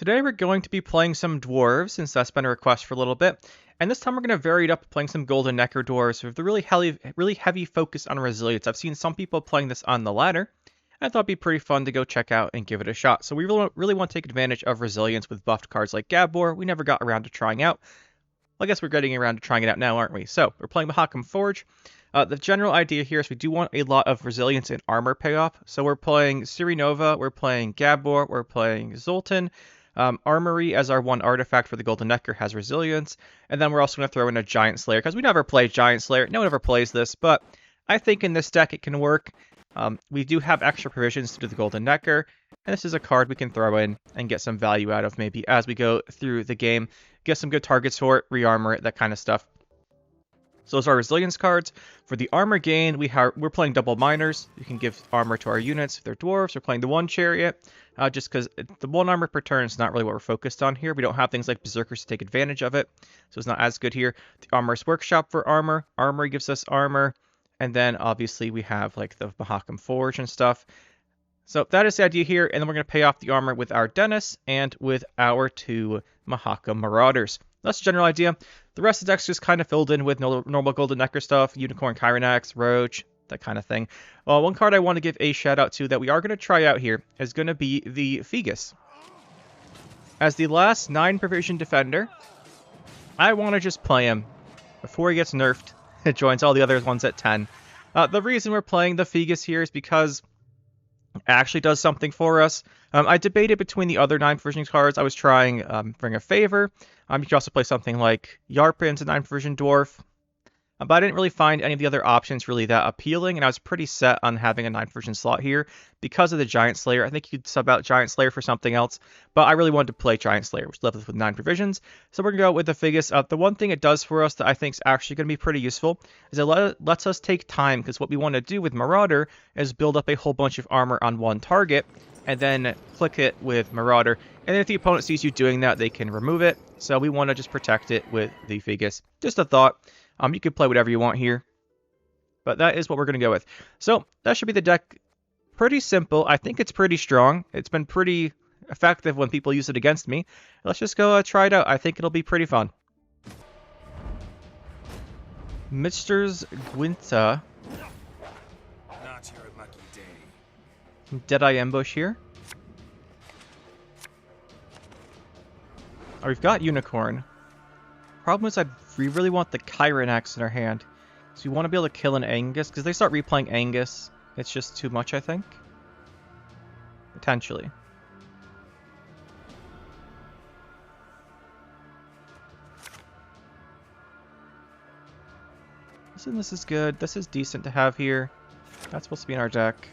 Today we're going to be playing some Dwarves, since that's been a request for a little bit. And this time we're going to vary it up playing some Golden Necker Dwarves with the really heavy focus on resilience. I've seen some people playing this on the ladder. I thought it'd be pretty fun to go check out and give it a shot. So we really want to take advantage of resilience with buffed cards like Gabor. We never got around to trying out. Well, I guess we're getting around to trying it out now, aren't we? So we're playing Mahakam Forge. The general idea here is we do want a lot of resilience and armor payoff. So we're playing Sirinova, we're playing Gabor, we're playing Zoltan. Armory as our one artifact for the Golden Necker has resilience. And then we're also going to throw in a Giant Slayer, because we never play Giant Slayer. No one ever plays this, but I think in this deck it can work. We do have extra provisions to do the Golden Necker, and this is a card we can throw in and get some value out of maybe as we go through the game. Get some good targets for it, re-armor it, that kind of stuff. So those are resilience cards. For the armor gain, we're playing double miners. You can give armor to our units if they're dwarves. We're playing the one chariot, just because the one armor per turn is not really what we're focused on here. We don't have things like berserkers to take advantage of it, so it's not as good here. The armor's workshop for armor. Armory gives us armor, and then obviously we have like the Mahakam Forge and stuff. So that is the idea here, and then we're going to pay off the armor with our Dennis and with our two Mahakam Marauders. That's the general idea. The rest of the deck's just kind of filled in with normal Golden Necker stuff, Unicorn, Kyrenax, Roach, that kind of thing. One card I want to give a shout out to that we are going to try out here is going to be the Feign. As the last 9 provision defender, I want to just play him before he gets nerfed. It joins all the other ones at 10. The reason we're playing the Feign here is because it actually does something for us. I debated between the other 9 provisioning cards. I was trying Ring of Favor. You could also play something like Yarpen's a 9 provision dwarf. But I didn't really find any of the other options really that appealing, and I was pretty set on having a 9 provision slot here because of the Giant Slayer. I think you could sub out Giant Slayer for something else, but I really wanted to play Giant Slayer, which left us with 9 provisions. So we're going to go with the Feign. The one thing it does for us that I think is actually going to be pretty useful is it lets us take time, because what we want to do with Marauder is build up a whole bunch of armor on one target, and then click it with Marauder. And if the opponent sees you doing that, they can remove it. So we want to just protect it with the Feign. Just a thought. You could play whatever you want here, but that is what we're going to go with. So that should be the deck. Pretty simple. I think it's pretty strong. It's been pretty effective when people use it against me. Let's just go try it out. I think it'll be pretty fun. Mr. Gwent. Not your lucky day. Deadeye Ambush here. Oh, we've got Unicorn. Problem is, we really want the Kyrenax in our hand. So we want to be able to kill an Angus, because they start replaying Angus. It's just too much, I think. Potentially. This is good. This is decent to have here. That's supposed to be in our deck.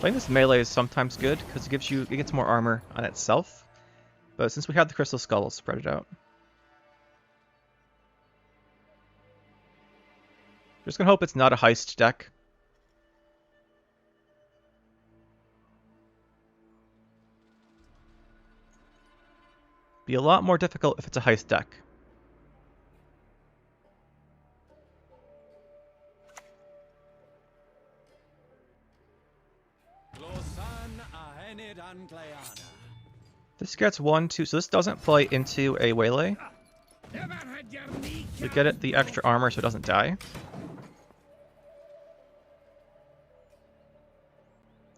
Playing this melee is sometimes good because it gets more armor on itself. But since we have the Crystal Skull, we'll spread it out. Just gonna hope it's not a heist deck. Be a lot more difficult if it's a heist deck. This gets 1, 2, so this doesn't play into a Waylay. We get it the extra armor so it doesn't die.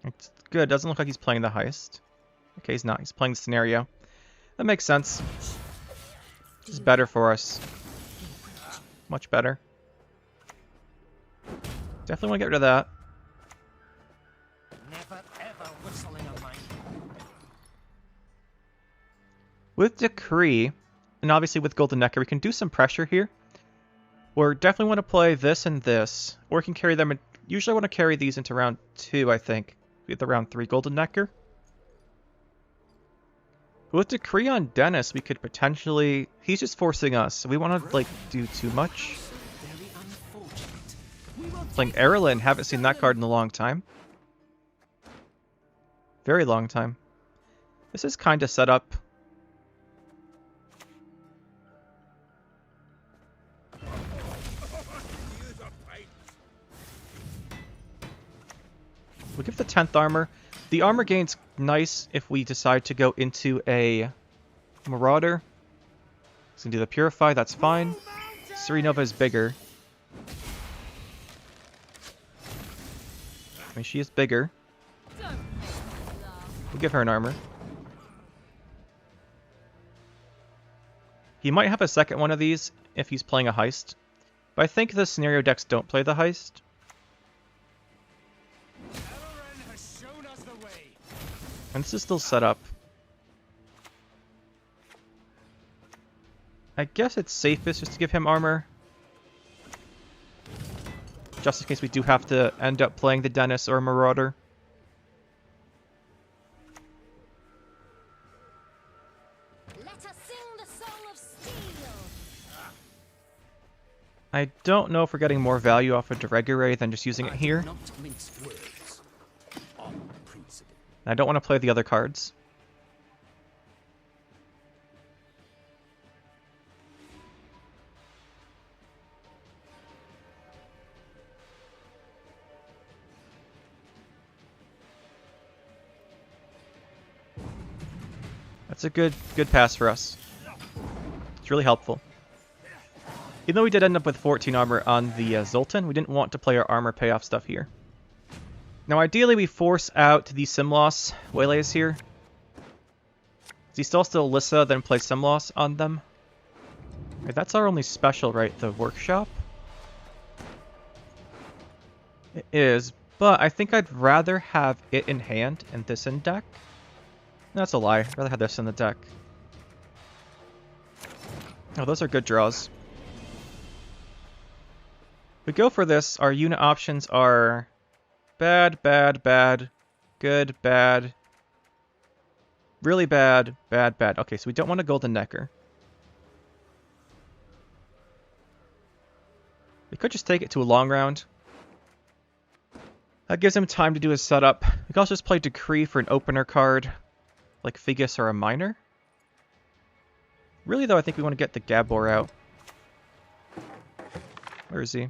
It's good, doesn't look like he's playing the heist. Okay, he's not, he's playing the scenario. That makes sense. This is better for us. Much better. Definitely want to get rid of that. With Decree, and obviously with Golden Necker, we can do some pressure here. Or definitely want to play this and this. Or we can carry them. Usually I want to carry these into round 2, I think. With the round 3 Golden Necker. With Decree on Dennis, we could potentially... He's just forcing us, so we want to, like, do too much. Playing Erlin, haven't seen that card in a long time. Very long time. This is kind of set up. We'll give the 10th armor. The armor gain's nice if we decide to go into a Marauder. So we can do the Purify, that's fine. Serenova is bigger. I mean, she is bigger. We'll give her an armor. He might have a second one of these if he's playing a heist. But I think the scenario decks don't play the heist. And this is still set up. I guess it's safest just to give him armor. Just in case we do have to end up playing the Dennis or Marauder. Let us sing the song of steel. I don't know if we're getting more value off of Deregere than just using it here. I don't want to play the other cards. That's a good pass for us. It's really helpful. Even though we did end up with 14 armor on the Zoltan, we didn't want to play our armor payoff stuff here. Now ideally we force out the Simloss Waylays here. Is he still Alyssa, then play Simloss on them? Right, that's our only special, right? The workshop? It is, but I think I'd rather have it in hand and this in deck. No, that's a lie. I'd rather have this in the deck. Oh, those are good draws. If we go for this, our unit options are bad, bad, bad, good, bad, really bad, bad, bad. Okay, so we don't want a Golden Necker. We could just take it to a long round. That gives him time to do his setup. We could also just play Decree for an opener card, like Figus or a Miner. Really, though, I think we want to get the Gabor out. Where is he?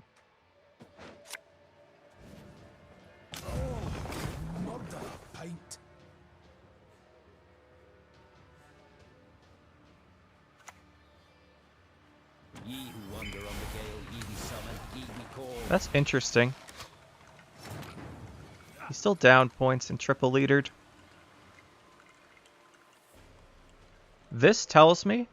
That's interesting. He's still down points and triple leadered. This tells me...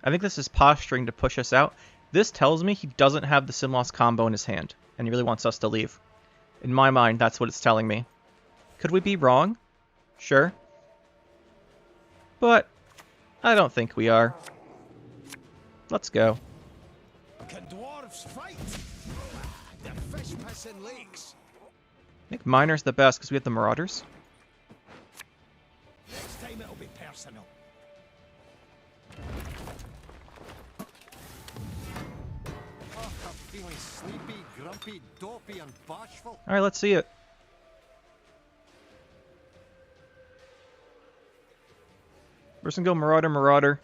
I think this is posturing to push us out. This tells me he doesn't have the Simloss combo in his hand, and he really wants us to leave. In my mind, that's what it's telling me. Could we be wrong? Sure. But I don't think we are. Let's go. Can dwarves fight? The fish pissing lakes. I think Miner's the best because we have the Marauders. Next time it'll be personal. Oh, I'm feeling sleepy, grumpy, dopey, and bashful. Alright, let's see it. We're just gonna go Marauder, Marauder.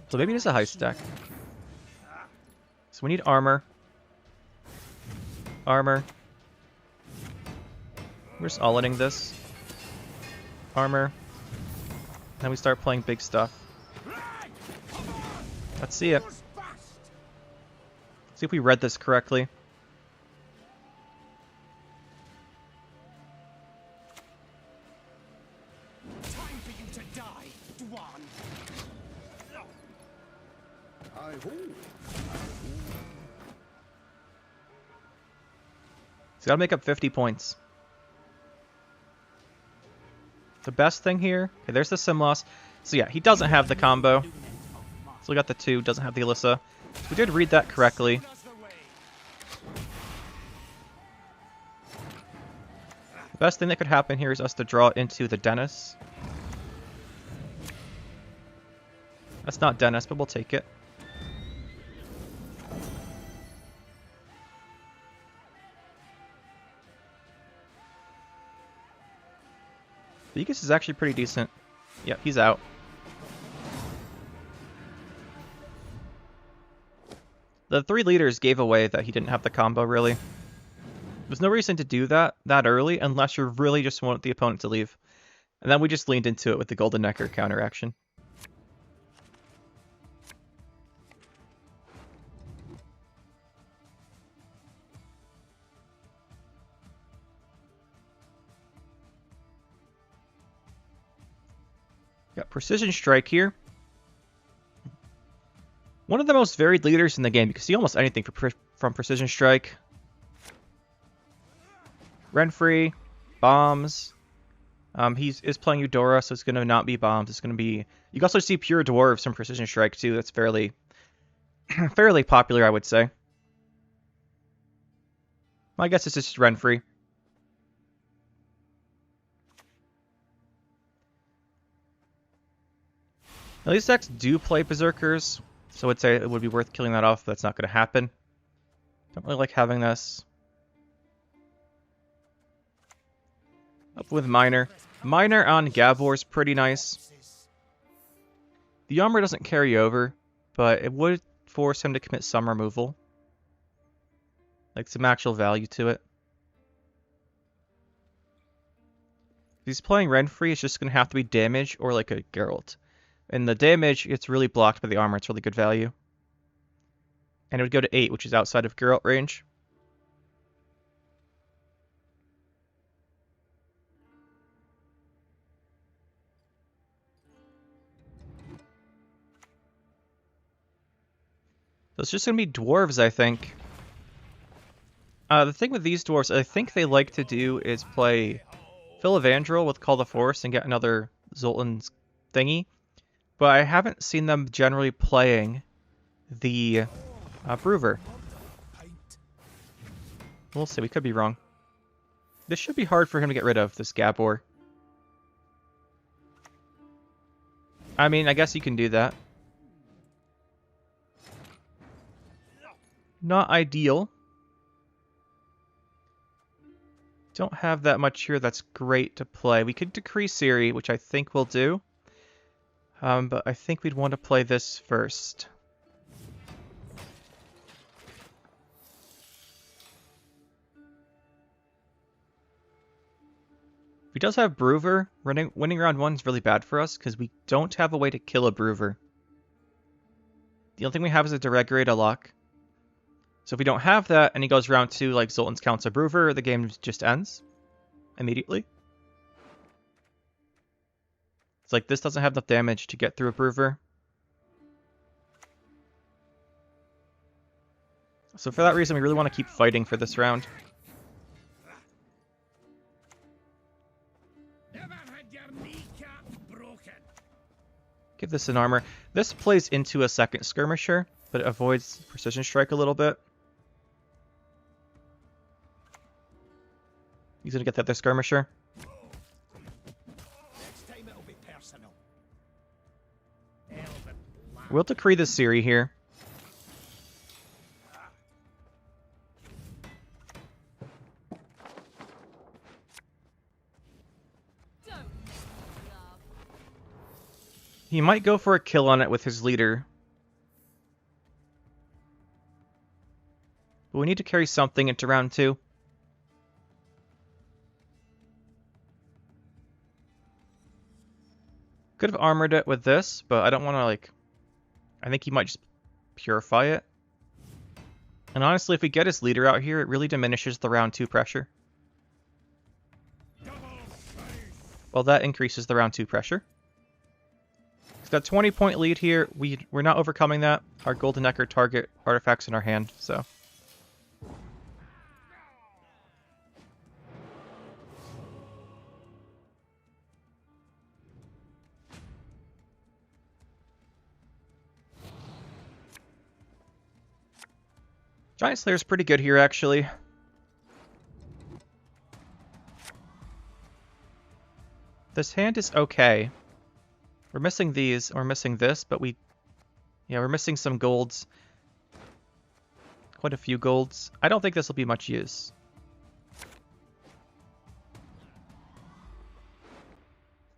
So maybe it is a heist deck. So we need armor. Armor. We're just all-inning this. Armor. Then we start playing big stuff. Let's see it. See if we read this correctly. Time for you to die, Dwan. He's got to make up 50 points. The best thing here... Okay, there's the Simloss. So yeah, he doesn't have the combo. So we got the 2, doesn't have the Alyssa. So we did read that correctly. The best thing that could happen here is us to draw into the Dennis. That's not Dennis, but we'll take it. Vegas is actually pretty decent. Yeah, he's out. The 3 leaders gave away that he didn't have the combo, really. There's no reason to do that early unless you really just want the opponent to leave. And then we just leaned into it with the Golden Necker counter action. Got Precision Strike here. One of the most varied leaders in the game. You can see almost anything from Precision Strike. Renfrey, bombs. He is playing Eudora, so it's going to not be bombs. It's going to be... You can also see pure Dwarves from Precision Strike, too. That's fairly popular, I would say. I guess it's just Renfrey. Now, these decks do play Berserkers, so I'd say it would be worth killing that off, but that's not going to happen. Don't really like having this. Up with Miner. Miner on Gabor is pretty nice. The armor doesn't carry over, but it would force him to commit some removal. Like some actual value to it. If he's playing Renfrey, it's just going to have to be damage or like a Geralt. And the damage, it's really blocked by the armor. It's really good value. And it would go to 8, which is outside of Geralt range. So it's just going to be Dwarves, I think. The thing with these Dwarves, I think they like to do is play Philavandrel with Call the Force and get another Zoltan's thingy. But I haven't seen them generally playing the Brewer. We'll see, we could be wrong. This should be hard for him to get rid of, this Gabor. I mean, I guess you can do that. Not ideal. Don't have that much here that's great to play. We could decree Ciri, which I think we'll do. But I think we'd want to play this first. If he does have Brewer, winning round 1 is really bad for us because we don't have a way to kill a Brewer. The only thing we have is a Deregulate a lock. So if we don't have that and he goes round 2 like Zoltan's counts a Brewer, the game just ends immediately. It's like this doesn't have enough damage to get through a Brewer. So for that reason, we really want to keep fighting for this round. Give this an armor. This plays into a second Skirmisher, but it avoids Precision Strike a little bit. He's going to get the other Skirmisher. We'll decree the Ciri here. He might go for a kill on it with his leader. But we need to carry something into round 2. Could have armored it with this, but I don't want to, like... I think he might just purify it. And honestly, if we get his leader out here, it really diminishes the round 2 pressure. Well, that increases the round 2 pressure. He's got a 20-point lead here. We're not overcoming that. Our Golden Necker target artifacts in our hand, so... Giant Slayer's pretty good here, actually. This hand is okay. We're missing these, we're missing this, but we're missing some golds. Quite a few golds. I don't think this will be much use. I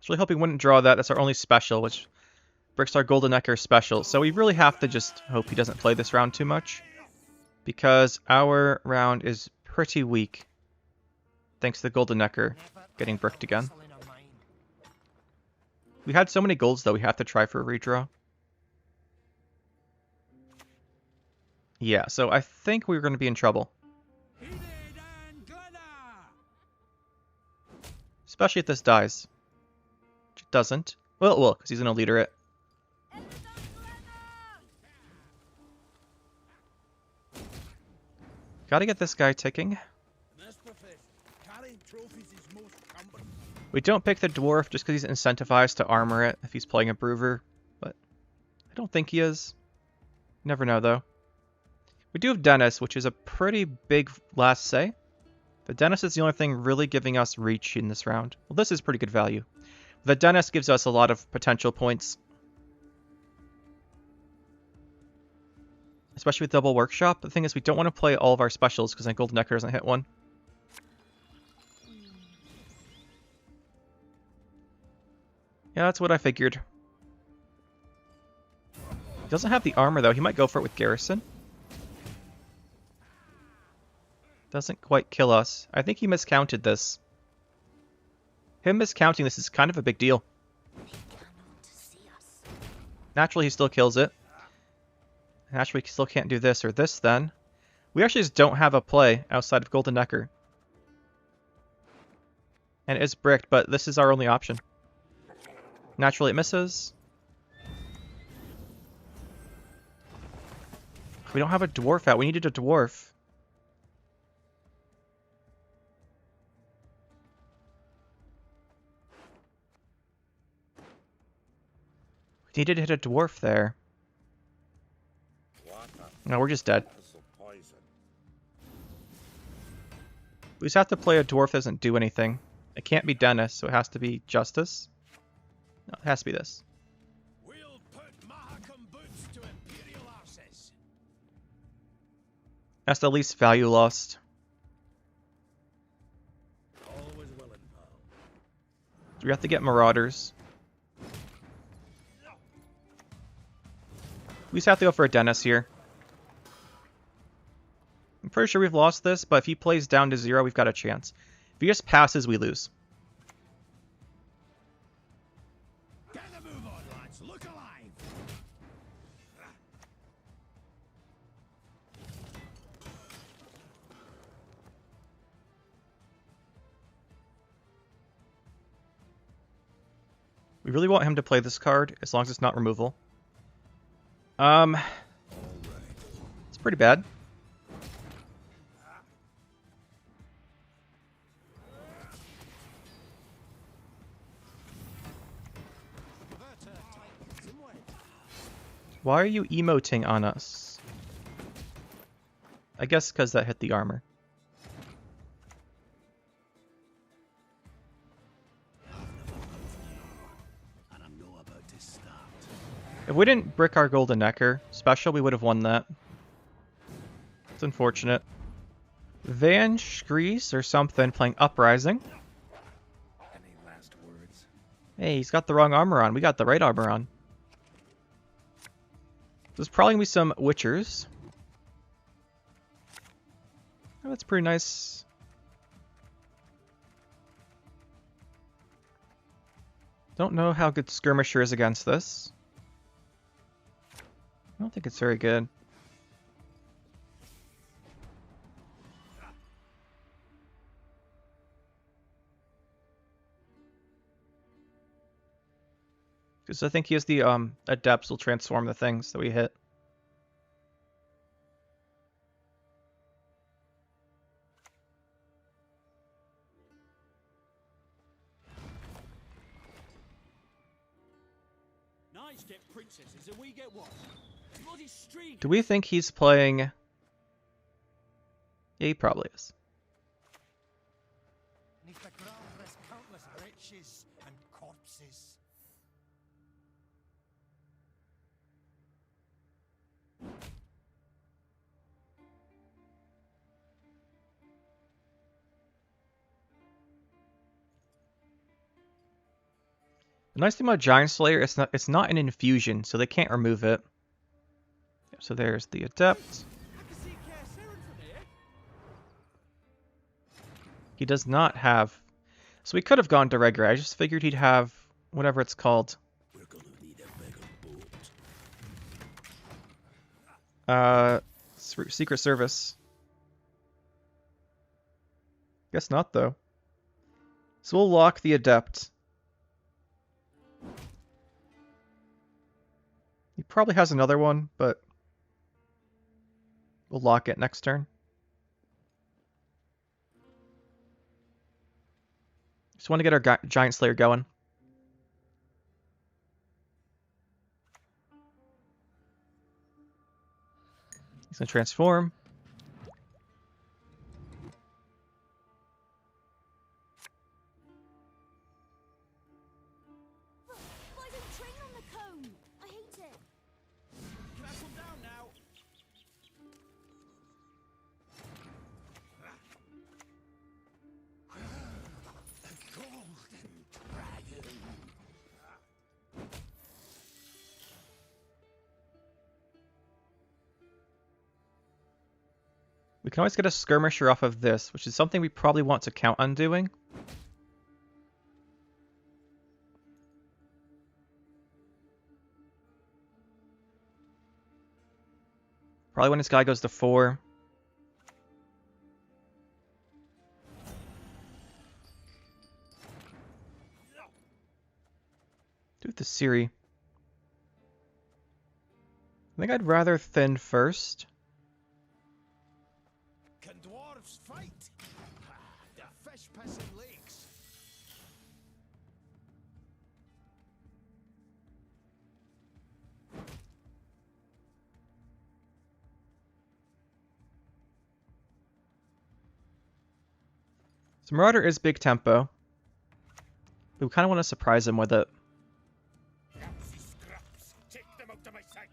was really hoping we wouldn't draw that. That's our only special, which breaks our Golden Necker special. So we really have to just hope he doesn't play this round too much. because our round is pretty weak. Thanks to the Golden Necker getting bricked again. We had so many golds, though, we have to try for a redraw. Yeah, so I think we're going to be in trouble. Especially if this dies. Which it doesn't. Well, it will, because he's going to leader it. Gotta get this guy ticking. We don't pick the dwarf just because he's incentivized to armor it if he's playing a Brewer, but I don't think he is. Never know, though. We do have Dennis, which is a pretty big last say. But Dennis is the only thing really giving us reach in this round. Well, this is pretty good value. The Dennis gives us a lot of potential points. Especially with Double Workshop. The thing is, we don't want to play all of our specials because then Golden Necker doesn't hit one. Yeah, that's what I figured. He doesn't have the armor, though. He might go for it with Garrison. Doesn't quite kill us. I think he miscounted this. Him miscounting this is kind of a big deal. Naturally, he still kills it. Naturally, we still can't do this or this, then. We actually just don't have a play outside of Golden Necker. And it is bricked, but this is our only option. Naturally, it misses. We don't have a dwarf out. We needed a dwarf. We needed to hit a dwarf there. No, we're just dead. We just have to play a dwarf that doesn't do anything. It can't be Dennis, so it has to be Justice. No, it has to be this. We'll put Mahakam boots to Imperial arses. That's the least value lost. Always willing, pal. We have to get Marauders. We just have to go for a Dennis here. I'm pretty sure we've lost this, but if he plays down to 0, we've got a chance. If he just passes, we lose. Get the move on, lads. Look alive. We really want him to play this card, as long as it's not removal. It's pretty bad. Why are you emoting on us? I guess because that hit the armor. If we didn't brick our Golden Necker special, we would have won that. It's unfortunate. Van Screes or something playing Uprising. Any last words? Hey, he's got the wrong armor on. We got the right armor on. There's probably going to be some Witchers. Oh, that's pretty nice. Don't know how good Skirmisher is against this. I don't think it's very good. Because I think he has the Adepts will transform the things that we hit. Knights get princesses and we get what? Bloody street. Do we think he's playing... Yeah, he probably is. Neath the ground there's countless riches and corpses. The nice thing about Giant Slayer, it's not an infusion, so they can't remove it. So there's the Adept. He does not have... So we could have gone to regular. I just figured he'd have whatever it's called. We're gonna need a bigger boat. Secret Service. Guess not, though. So we'll lock the Adept. He probably has another one, but we'll lock it next turn. Just want to get our Giant Slayer going. He's going to transform. Why is it train on the cone? I hate it. Can I come down now? The golden dragon. We can always get a Skirmisher off of this, which is something we probably want to count on doing. Probably when this guy goes to 4. Do it to Siri. I think I'd rather thin first. Can dwarves fight? The fish pissing lakes. So Marauder is big tempo. But we kind of want to surprise him with it. Scraps, take them out of my sight.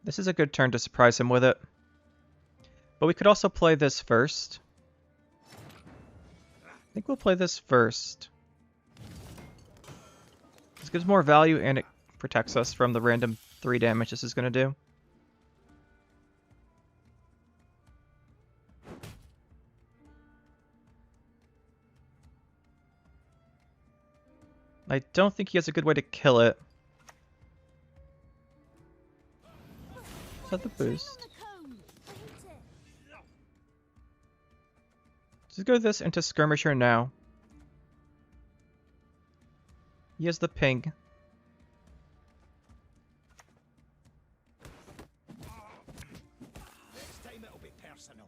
This is a good turn to surprise him with it. But we could also play this first. I think we'll play this first. This gives more value and it protects us from the random 3 damage this is going to do. I don't think he has a good way to kill it. Is that the boost? Just go this into Skirmisher now. He has the ping. Next time it'll be personal.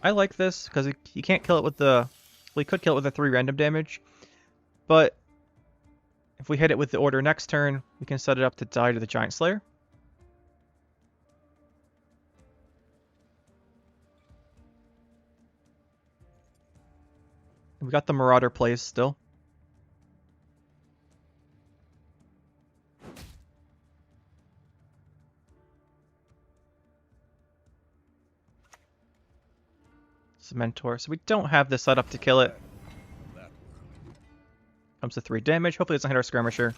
I like this because you can't kill it with the... Well, he could kill it with the 3 random damage. But if we hit it with the order next turn, we can set it up to die to the Giant Slayer. We got the Marauder plays still. Mentor, so we don't have this set up to kill it. Comes to 3 damage. Hopefully it doesn't hit our Skirmisher.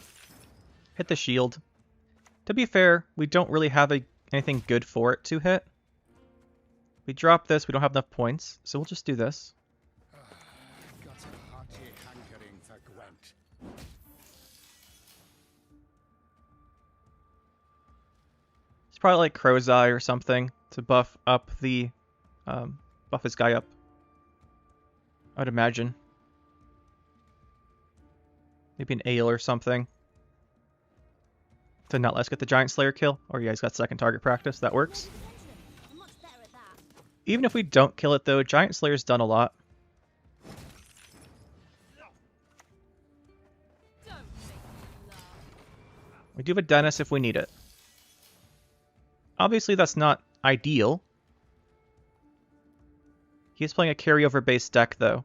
Hit the shield. To be fair, we don't really have anything good for it to hit. We drop this, we don't have enough points, so we'll just do this. Got a hearty hankering for Gwent. It's probably like Crow's Eye or something to buff up the buff his guy up. I'd imagine. Maybe an ale or something. To not let us get the Giant Slayer kill. Or yeah, he's got second target practice. That works. Even if we don't kill it though, Giant Slayer's done a lot. We do have a Dennis if we need it. Obviously that's not ideal. He's playing a carryover based deck though.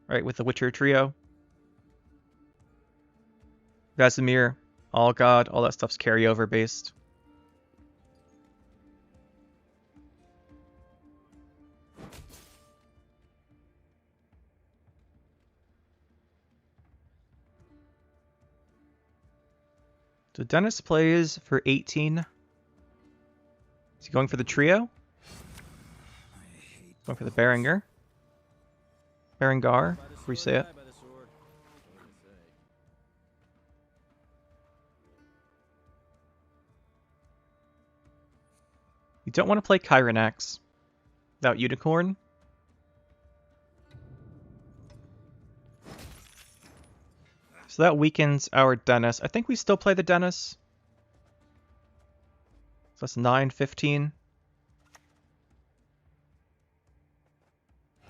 Right, with the Witcher trio. Vesemir, All God, all that stuff's carryover based. So Dennis plays for 18. Is he going for the trio? I hate Going for the Berengar. Berengar, however you say it. You don't want to play Kyrenax without Unicorn. So that weakens our Dennis. I think we still play the Dennis. So that's 9-15.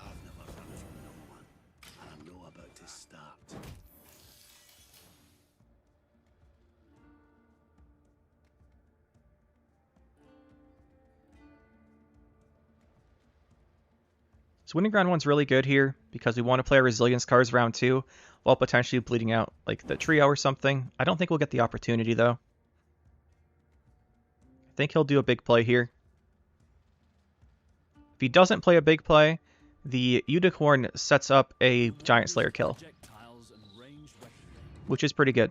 I've never run from no one, and I'm no about to start. So winning round one's really good here because we want to play our resilience cards round 2 while potentially bleeding out like the trio or something. I don't think we'll get the opportunity though. I think he'll do a big play here. If he doesn't play a big play, the Unicorn sets up a Giant Slayer kill, which is pretty good.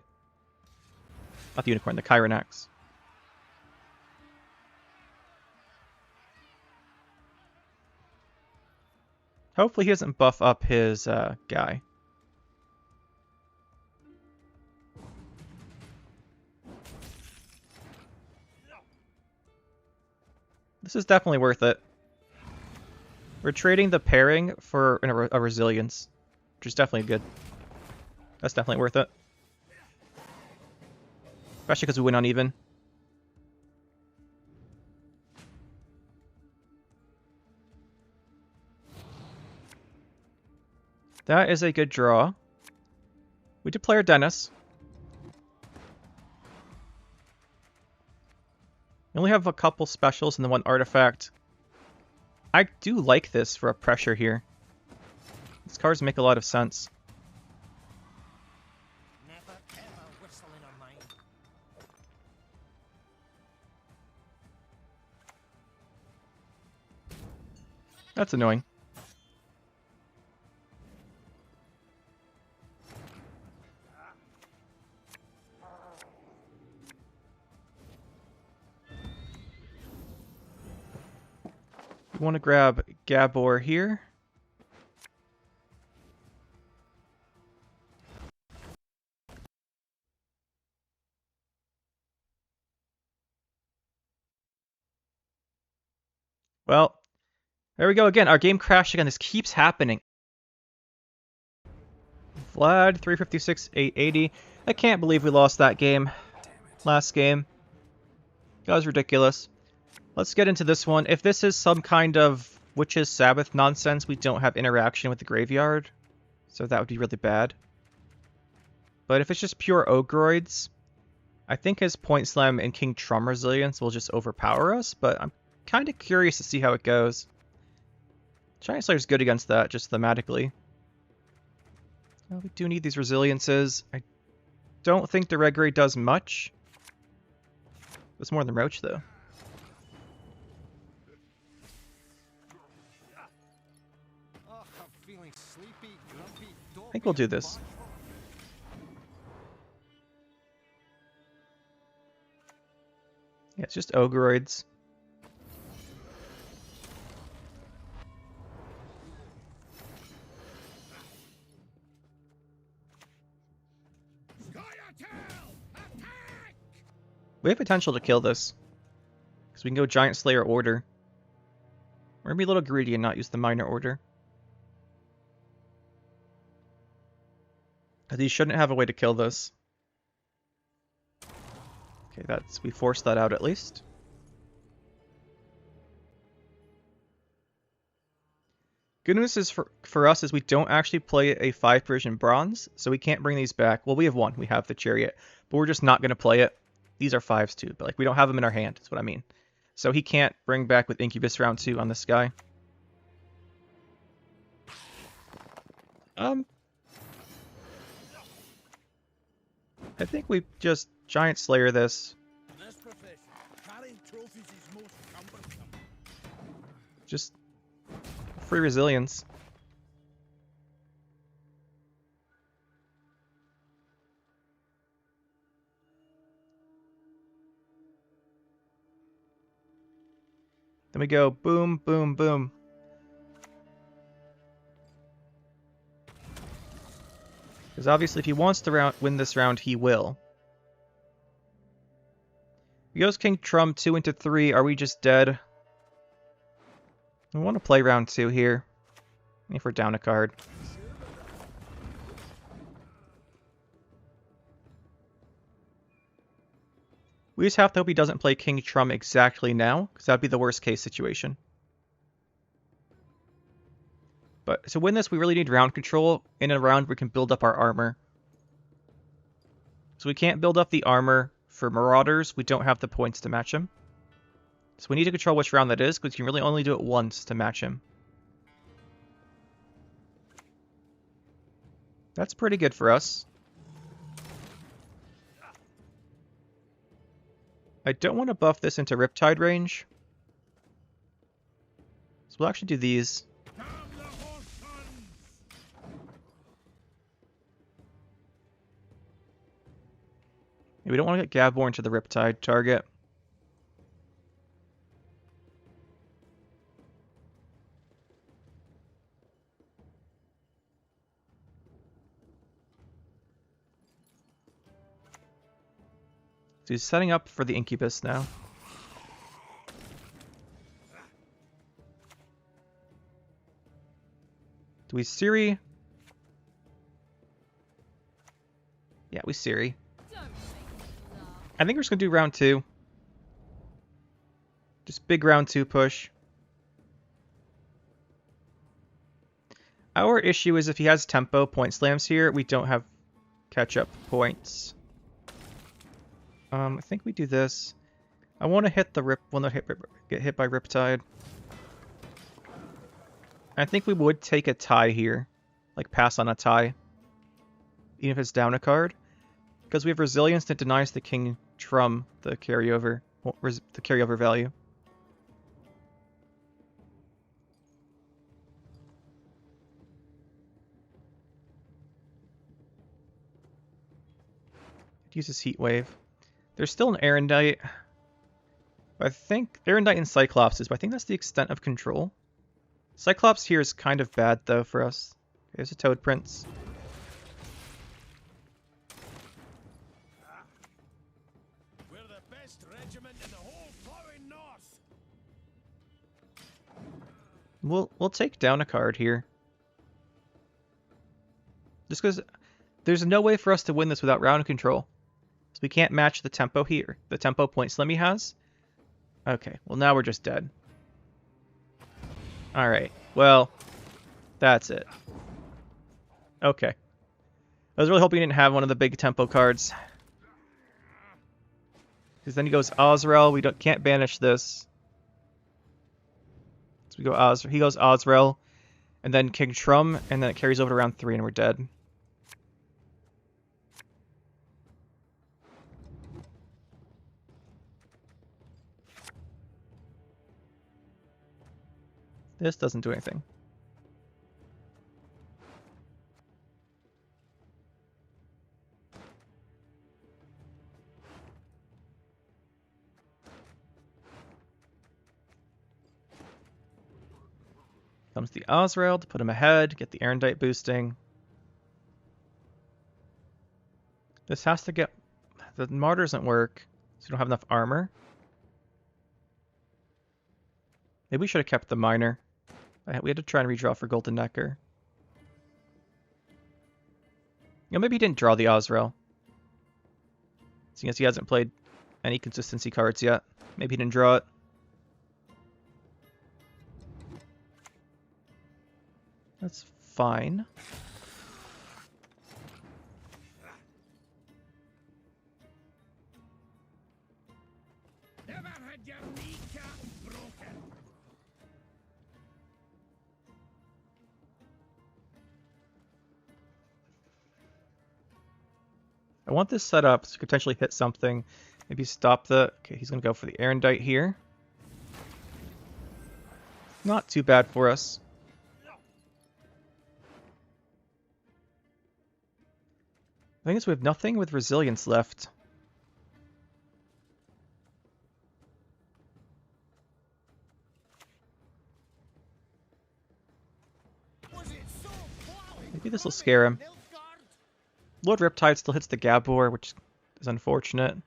Not the Unicorn, the Kyrenax. Hopefully he doesn't buff up his guy. This is definitely worth it. We're trading the pairing for a resilience, which is definitely good. That's definitely worth it. Especially because we win uneven. That is a good draw. We did play our Dennis. We only have a couple specials and then one artifact. I do like this for a pressure here. These cards make a lot of sense. Never ever whistle in her mind. That's annoying. We want to grab Gabor here. Well, there we go again. Our game crashed again. This keeps happening. Vlad, 356, 880. I can't believe we lost that game. Last game. That was ridiculous. Let's get into this one. If this is some kind of Witch's Sabbath nonsense, we don't have interaction with the graveyard. So that would be really bad. But if it's just pure Ogroids, I think his Point Slam and King Trum Resilience will just overpower us, but I'm kind of curious to see how it goes. Giant Slayer's good against that, just thematically. Well, we do need these Resiliences. I don't think the Red Grey does much. It's more than Roach, though. Oh, I'm feeling sleepy, grumpy, dopey. I think we'll do this. Yeah, it's just Ogroids. We have potential to kill this. Because we can go Giant Slayer Order. We're going to be a little greedy and not use the Minor Order. Because he shouldn't have a way to kill this. Okay, we forced that out at least. Good news is for us is we don't actually play a 5 Persian Bronze, so we can't bring these back. Well, we have one. We have the Chariot. But we're just not going to play it. These are 5s too, but like we don't have them in our hand, is what I mean. So he can't bring back with Incubus round 2 on this guy. I think we just Giant Slayer this. In this profession, carrying trophies is most cumbersome. Just free resilience. Then we go boom, boom, boom. Because obviously if he wants to win this round, he will. He goes King Trump 2 into 3. Are we just dead? I want to play round 2 here. If we're down a card. We just have to hope he doesn't play King Trump exactly now, because that would be the worst case situation. But to win this, we really need round control. In a round, we can build up our armor. So we can't build up the armor for Marauders. We don't have the points to match him. So we need to control which round that is, because you can really only do it once to match him. That's pretty good for us. I don't want to buff this into Riptide range. So we'll actually do these. We don't want to get Gabborn to the Riptide target. So he's setting up for the Incubus now. Do we Siri? Yeah, we Siri. I think we're just going to do round 2. Just big round 2 push. Our issue is if he has tempo point slams here, we don't have catch-up points. I think we do this. I want to hit the get hit by Riptide. I think we would take a tie here. Like pass on a tie. Even if it's down a card. Because we have resilience that denies the King Trum the carryover value. It uses Heat Wave. There's still an Erendite. I think Erendite and Cyclops is, but I think that's the extent of control. Cyclops here is kind of bad though for us. Here's a Toad Prince. We're the best regiment in the whole plowing north. We'll take down a card here. Just because there's no way for us to win this without round control. So we can't match the tempo here. The tempo point Slimmy has. Okay, well now we're just dead. Alright, well, that's it. Okay. I was really hoping he didn't have one of the big tempo cards. Because then he goes Azrael, we can't banish this. So we go he goes Azrael, and then King Trum, and then it carries over to round 3 and we're dead. This doesn't do anything. Comes the Azrael to put him ahead, get the Erendite boosting. This has to get... The Martyr doesn't work, so we don't have enough armor. Maybe we should have kept the Miner. We had to try and redraw for Golden Necker. You know, maybe he didn't draw the Azrael. Seeing as he hasn't played any consistency cards yet. Maybe he didn't draw it. That's fine. Never had your kneecap broken. I want this set up to potentially hit something. Maybe stop the... Okay, he's going to go for the Erendite here. Not too bad for us. I think we have nothing with resilience left. Was it so plowing? Maybe this will scare him. Lord Riptide still hits the Gabor, which is unfortunate.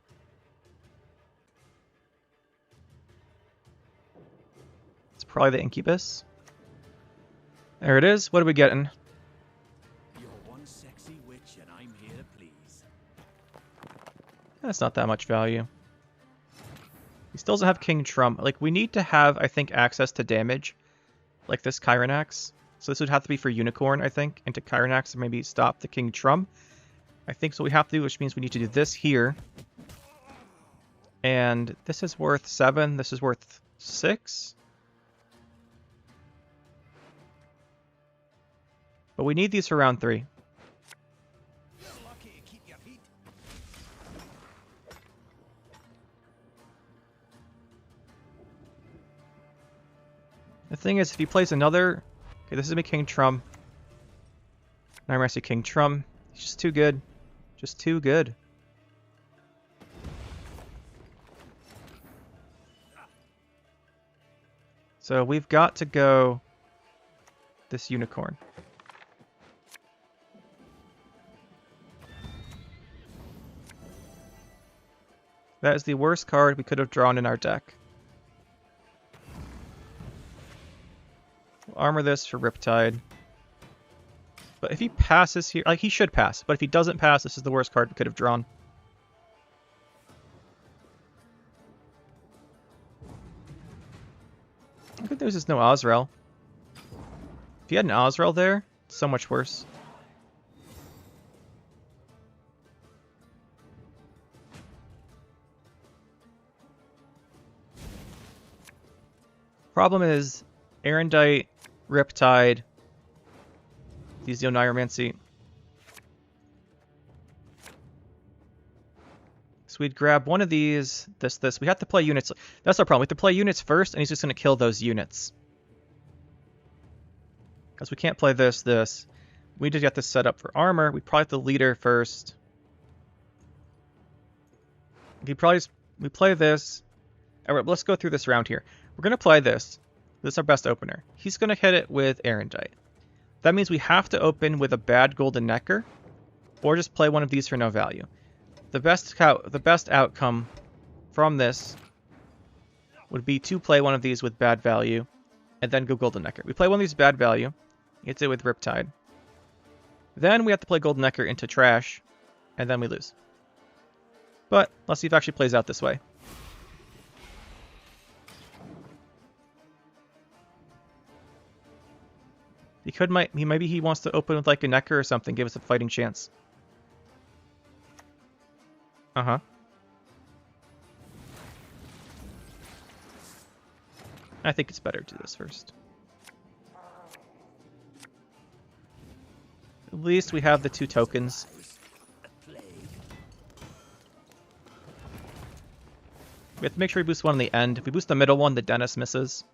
It's probably the Incubus. There it is. What are we getting? You're one sexy witch, and I'm here to please. That's not that much value. He still doesn't have King Trump. Like, we need to have, I think, access to damage. Like this Chiron Axe. So this would have to be for Unicorn, I think. Into Chiron Axe and maybe stop the King Trump. I think so we have to do, which means we need to do this here. And this is worth 7. This is worth 6. But we need these for round 3. You're lucky to keep your feet. The thing is, if he plays another... Okay, this is a King Trump. Now I'm going to see King Trump. He's just too good. Just too good. So we've got to go this Unicorn. That is the worst card we could have drawn in our deck. We'll armor this for Riptide. But if he passes here, like he should pass, but if he doesn't pass, this is the worst card we could have drawn. The good news is no Azrael. If he had an Azrael there, it's so much worse. Problem is, Erendite, Riptide, these Neomancy. So we'd grab one of these, this. We have to play units. That's our problem. We have to play units first, and he's just going to kill those units. Because we can't play this. We need to get this set up for armor. We probably have to leader first. We play this. Alright, let's go through this round here. We're going to play this. This is our best opener. He's going to hit it with Erendite. That means we have to open with a bad Golden Necker, or just play one of these for no value. The best outcome from this would be to play one of these with bad value, and then go Golden Necker. We play one of these bad value, hits it with Riptide. Then we have to play Golden Necker into trash, and then we lose. But let's see if it actually plays out this way. Maybe he wants to open with like a Necker or something, give us a fighting chance. Uh-huh. I think it's better to do this first. At least we have the 2 tokens. We have to make sure we boost one in the end. If we boost the middle one, the Dennis misses.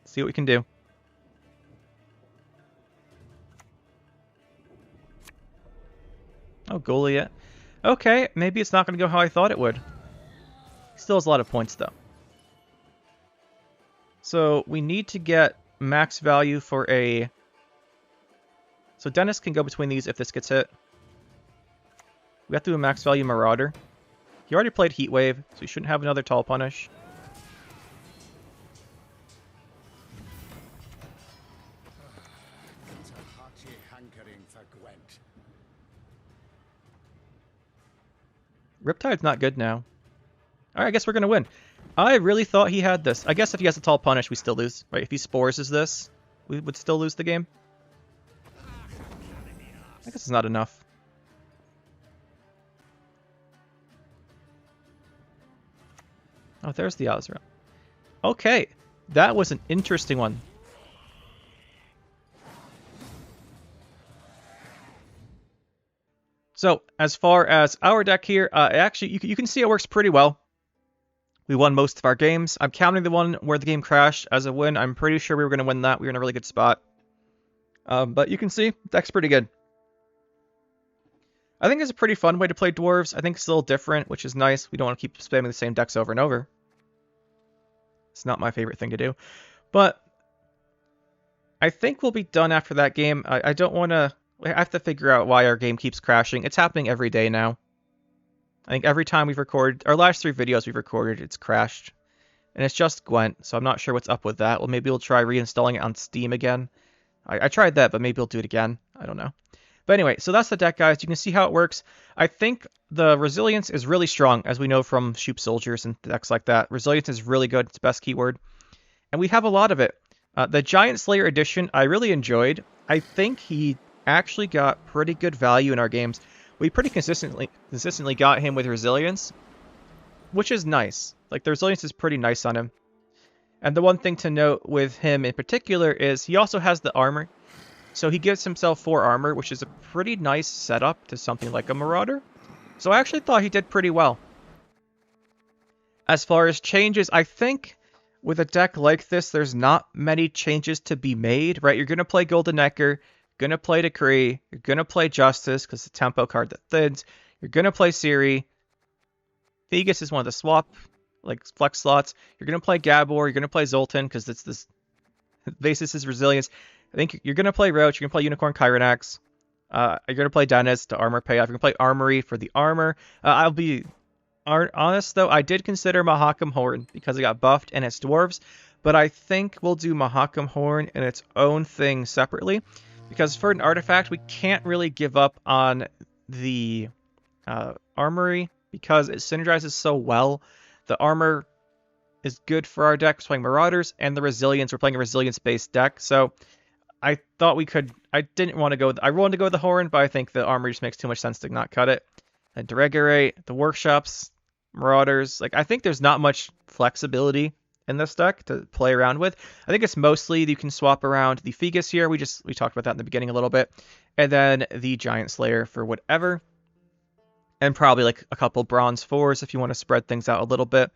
See what we can do. Oh, Goliath. Okay, maybe it's not going to go how I thought it would. He still has a lot of points, though. So we need to get max value for a... So Dennis can go between these if this gets hit. We have to do a max value Marauder. He already played Heatwave, so he shouldn't have another Tall Punish. It's a hearty hankering for Gwent. Riptide's not good now. Alright, I guess we're going to win. I really thought he had this. I guess if he has a Tall Punish, we still lose. Right? If he Spores is this, we would still lose the game. I guess it's not enough. Oh, there's the Azrael. Okay, that was an interesting one. So, as far as our deck here, actually, you can see it works pretty well. We won most of our games. I'm counting the one where the game crashed as a win. I'm pretty sure we were going to win that. We were in a really good spot. But you can see, the deck's pretty good. I think it's a pretty fun way to play Dwarves. I think it's a little different, which is nice. We don't want to keep spamming the same decks over and over. It's not my favorite thing to do. But I think we'll be done after that game. I don't want to... I have to figure out why our game keeps crashing. It's happening every day now. I think every time we've recorded... Our last 3 videos we've recorded, it's crashed. And it's just Gwent, so I'm not sure what's up with that. Well, maybe we'll try reinstalling it on Steam again. I tried that, but maybe we'll do it again. I don't know. But anyway, so that's the deck, guys. You can see how it works. I think the resilience is really strong, as we know from Shoop Soldiers and decks like that. Resilience is really good. It's the best keyword. And we have a lot of it. The Giant Slayer edition, I really enjoyed. I think he actually got pretty good value in our games. We pretty consistently got him with resilience, which is nice. Like, the resilience is pretty nice on him. And the one thing to note with him in particular is he also has the armor. So he gives himself 4 armor, which is a pretty nice setup to something like a Marauder. So I actually thought he did pretty well. As far as changes, I think with a deck like this, there's not many changes to be made, right? You're going to play Golden Necker, going to play Decree, you're going to play Justice because it's a tempo card that thins, you're going to play Siri. Thegus is one of the swap, like, flex slots. You're going to play Gabor, you're going to play Zoltan because it's this basis is resilience. I think you're going to play Roach, you're going to play Unicorn Kyrenax. You're going to play Dennis to armor payoff. You're going to play Armory for the armor. I'll be honest, though. I did consider Mahakam Horn because it got buffed and it's Dwarves. But I think we'll do Mahakam Horn in its own thing separately. Because for an artifact, we can't really give up on the Armory because it synergizes so well. The armor is good for our deck. We're playing Marauders, and the resilience, we're playing a resilience-based deck. So I thought we could... I didn't want to go... I wanted to go with the Horn, but I think the armor just makes too much sense to not cut it. And Deregulate, the Workshops, Marauders... Like, I think there's not much flexibility in this deck to play around with. I think it's mostly you can swap around the Feign here. We talked about that in the beginning a little bit. And then the Giant Slayer for whatever. And probably like a couple Bronze 4s if you want to spread things out a little bit.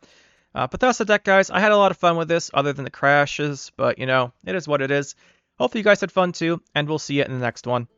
But that's the deck, guys. I had a lot of fun with this, other than the crashes. But, you know, it is what it is. Hopefully you guys had fun too, and we'll see you in the next one.